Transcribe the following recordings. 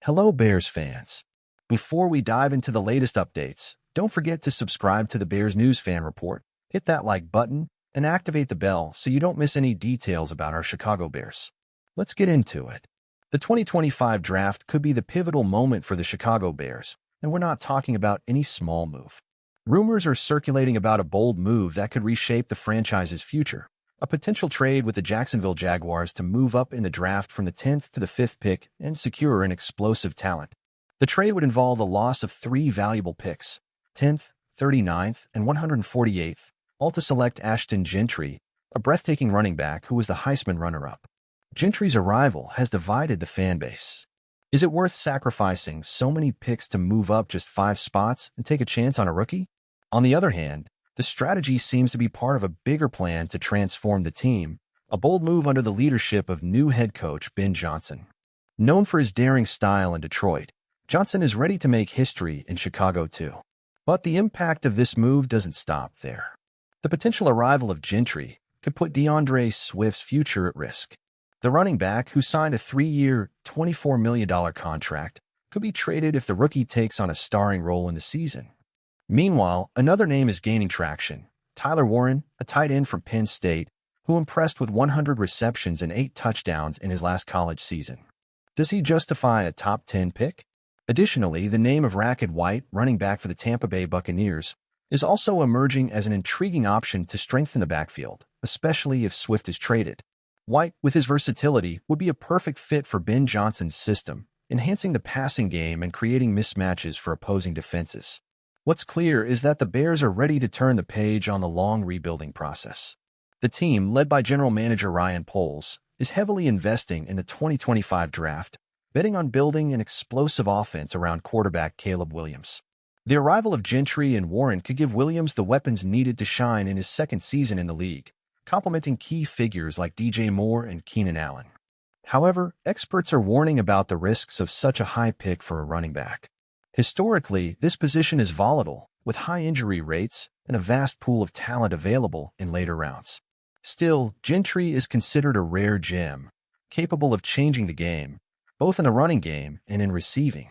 Hello, Bears fans. Before we dive into the latest updates, don't forget to subscribe to the Bears News Fan Report, hit that like button, and activate the bell so you don't miss any details about our Chicago Bears. Let's get into it. The 2025 draft could be the pivotal moment for the Chicago Bears, and we're not talking about any small move. Rumors are circulating about a bold move that could reshape the franchise's future. A potential trade with the Jacksonville Jaguars to move up in the draft from the 10th to the 5th pick and secure an explosive talent. The trade would involve the loss of three valuable picks, 10th, 39th, and 148th, all to select Ashton Gentry, a breathtaking running back who was the Heisman runner-up. Gentry's arrival has divided the fan base. Is it worth sacrificing so many picks to move up just 5 spots and take a chance on a rookie? On the other hand, the strategy seems to be part of a bigger plan to transform the team, a bold move under the leadership of new head coach Ben Johnson. Known for his daring style in Detroit, Johnson is ready to make history in Chicago too. But the impact of this move doesn't stop there. The potential arrival of Gentry could put DeAndre Swift's future at risk. The running back, who signed a 3-year, $24 million contract, could be traded if the rookie takes on a starring role in the season. Meanwhile, another name is gaining traction. Tyler Warren, a tight end from Penn State, who impressed with 100 receptions and 8 touchdowns in his last college season. Does he justify a top 10 pick? Additionally, the name of Rachaad White, running back for the Tampa Bay Buccaneers, is also emerging as an intriguing option to strengthen the backfield, especially if Swift is traded. White, with his versatility, would be a perfect fit for Ben Johnson's system, enhancing the passing game and creating mismatches for opposing defenses. What's clear is that the Bears are ready to turn the page on the long rebuilding process. The team, led by General Manager Ryan Poles, is heavily investing in the 2025 draft, betting on building an explosive offense around quarterback Caleb Williams. The arrival of Gentry and Warren could give Williams the weapons needed to shine in his second season in the league, complementing key figures like DJ Moore and Keenan Allen. However, experts are warning about the risks of such a high pick for a running back. Historically, this position is volatile, with high injury rates and a vast pool of talent available in later rounds. Still, Gentry is considered a rare gem, capable of changing the game, both in the running game and in receiving.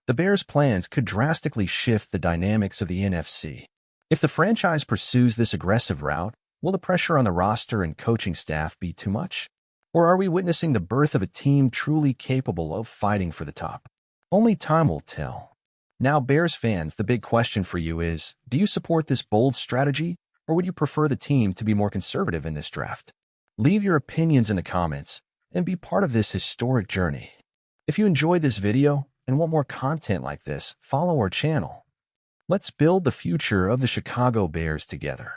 The Bears' plans could drastically shift the dynamics of the NFC. If the franchise pursues this aggressive route, will the pressure on the roster and coaching staff be too much? Or are we witnessing the birth of a team truly capable of fighting for the top? Only time will tell. Now, Bears fans, the big question for you is, do you support this bold strategy, or would you prefer the team to be more conservative in this draft? Leave your opinions in the comments and be part of this historic journey. If you enjoyed this video and want more content like this, follow our channel. Let's build the future of the Chicago Bears together.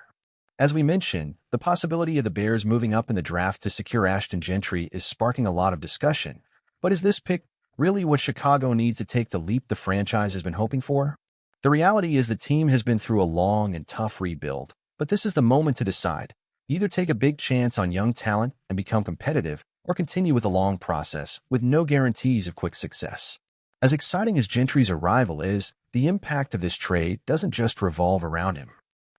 As we mentioned, the possibility of the Bears moving up in the draft to secure Ashton Gentry is sparking a lot of discussion. But is this pick really what Chicago needs to take the leap the franchise has been hoping for? The reality is the team has been through a long and tough rebuild, but this is the moment to decide. Either take a big chance on young talent and become competitive, or continue with a long process with no guarantees of quick success. As exciting as Gentry's arrival is, the impact of this trade doesn't just revolve around him.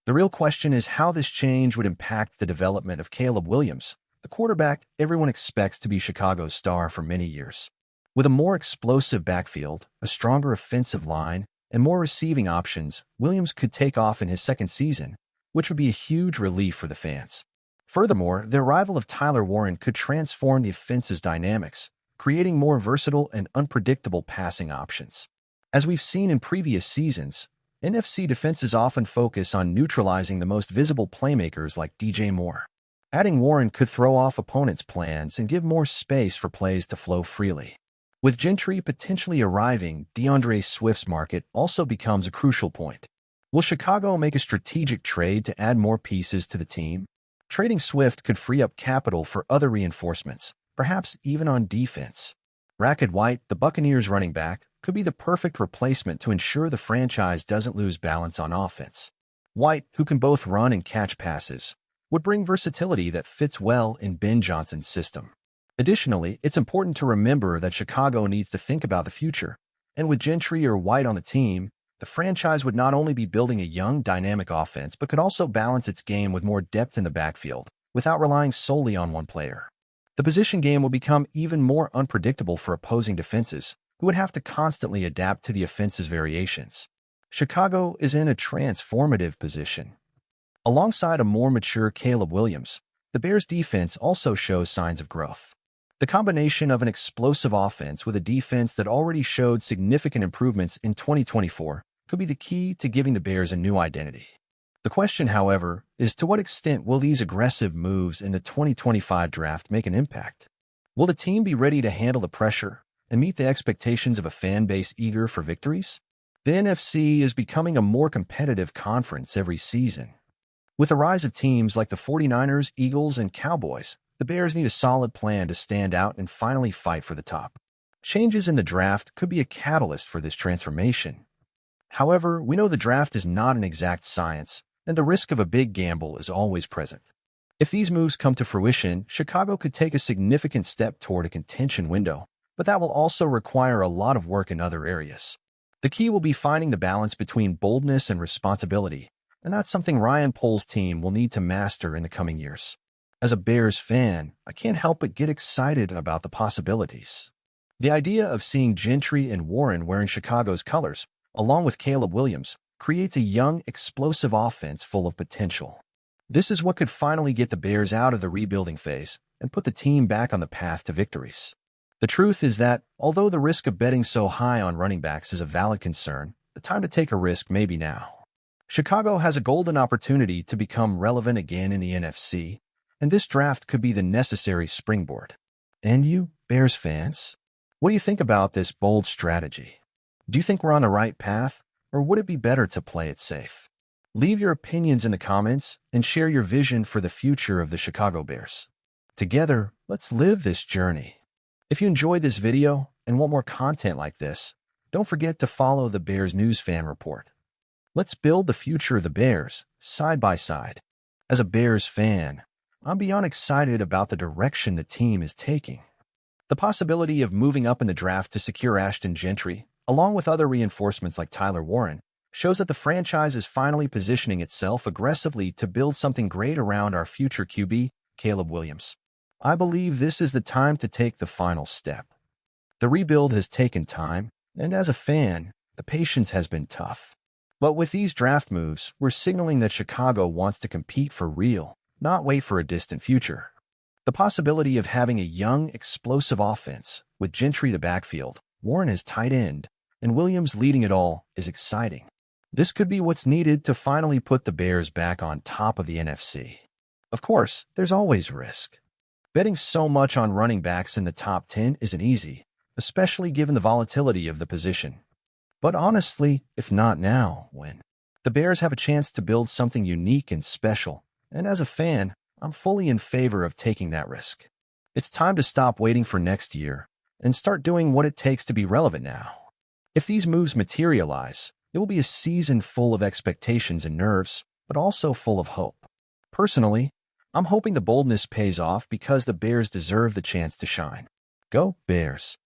The real question is how this change would impact the development of Caleb Williams, the quarterback everyone expects to be Chicago's star for many years. With a more explosive backfield, a stronger offensive line, and more receiving options, Williams could take off in his second season, which would be a huge relief for the fans. Furthermore, the arrival of Tyler Warren could transform the offense's dynamics, creating more versatile and unpredictable passing options. As we've seen in previous seasons, NFC defenses often focus on neutralizing the most visible playmakers like DJ Moore. Adding Warren could throw off opponents' plans and give more space for plays to flow freely. With Gentry potentially arriving, DeAndre Swift's market also becomes a crucial point. Will Chicago make a strategic trade to add more pieces to the team? Trading Swift could free up capital for other reinforcements, perhaps even on defense. Rachaad White, the Buccaneers running back, could be the perfect replacement to ensure the franchise doesn't lose balance on offense. White, who can both run and catch passes, would bring versatility that fits well in Ben Johnson's system. Additionally, it's important to remember that Chicago needs to think about the future. And with Gentry or White on the team, the franchise would not only be building a young, dynamic offense, but could also balance its game with more depth in the backfield, without relying solely on one player. The position game will become even more unpredictable for opposing defenses, who would have to constantly adapt to the offense's variations. Chicago is in a transformative position. Alongside a more mature Caleb Williams, the Bears' defense also shows signs of growth. The combination of an explosive offense with a defense that already showed significant improvements in 2024 could be the key to giving the Bears a new identity. The question, however, is to what extent will these aggressive moves in the 2025 draft make an impact? Will the team be ready to handle the pressure and meet the expectations of a fan base eager for victories? The NFC is becoming a more competitive conference every season. With the rise of teams like the 49ers, Eagles, and Cowboys, the Bears need a solid plan to stand out and finally fight for the top. Changes in the draft could be a catalyst for this transformation. However, we know the draft is not an exact science, and the risk of a big gamble is always present. If these moves come to fruition, Chicago could take a significant step toward a contention window, but that will also require a lot of work in other areas. The key will be finding the balance between boldness and responsibility, and that's something Ryan Poles' team will need to master in the coming years. As a Bears fan, I can't help but get excited about the possibilities. The idea of seeing Gentry and Warren wearing Chicago's colors, along with Caleb Williams, creates a young, explosive offense full of potential. This is what could finally get the Bears out of the rebuilding phase and put the team back on the path to victories. The truth is that, although the risk of betting so high on running backs is a valid concern, the time to take a risk may be now. Chicago has a golden opportunity to become relevant again in the NFC, and this draft could be the necessary springboard. And you, Bears fans? What do you think about this bold strategy? Do you think we're on the right path, or would it be better to play it safe? Leave your opinions in the comments and share your vision for the future of the Chicago Bears. Together, let's live this journey. If you enjoyed this video and want more content like this, don't forget to follow the Bears News Fan Report. Let's build the future of the Bears, side by side. As a Bears fan, I'm beyond excited about the direction the team is taking. The possibility of moving up in the draft to secure Ashton Gentry, along with other reinforcements like Tyler Warren, shows that the franchise is finally positioning itself aggressively to build something great around our future QB, Caleb Williams. I believe this is the time to take the final step. The rebuild has taken time, and as a fan, the patience has been tough. But with these draft moves, we're signaling that Chicago wants to compete for real, not wait for a distant future. The possibility of having a young, explosive offense, with Gentry the backfield, Warren as tight end, and Williams leading it all, is exciting. This could be what's needed to finally put the Bears back on top of the NFC. Of course, there's always risk. Betting so much on running backs in the top 10 isn't easy, especially given the volatility of the position. But honestly, if not now, when? The Bears have a chance to build something unique and special, and as a fan, I'm fully in favor of taking that risk. It's time to stop waiting for next year and start doing what it takes to be relevant now. If these moves materialize, it will be a season full of expectations and nerves, but also full of hope. Personally, I'm hoping the boldness pays off because the Bears deserve the chance to shine. Go Bears!